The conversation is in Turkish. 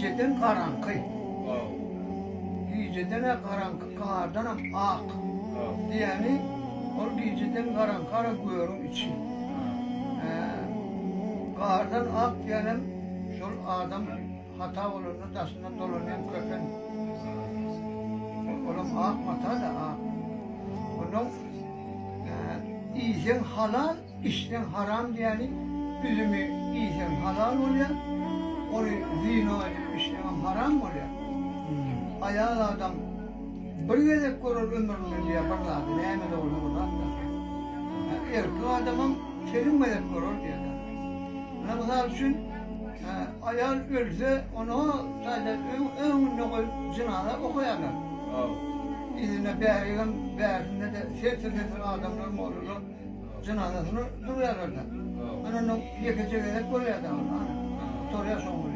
geceden karanlık. Geceden karanlık, kardan ak. Yani o geceden karanlık görün içi. Kardan ak diyelim, şol adam hata olur, tasına dolanıyan köken. Oğlum ak mata da ak. Onun iyisen halal, işten haram yani üzümü iyisen halal oluyor. Onu zina edip işten haram oluyor. Ayağı adam bir gedek korur ömrünü yaparlardı. Neyme de olur burada. Erkeği adamın sevinmeyip korur diyor. Mesela için ayağın ölse onu sadece önüne koyup zinada okuyarlar. İzine beğerinde de seçildiği adamlar mı olurlar, zinadasını duruyorlar da. Onun yekece gerek koruyor adamlar. Soruya son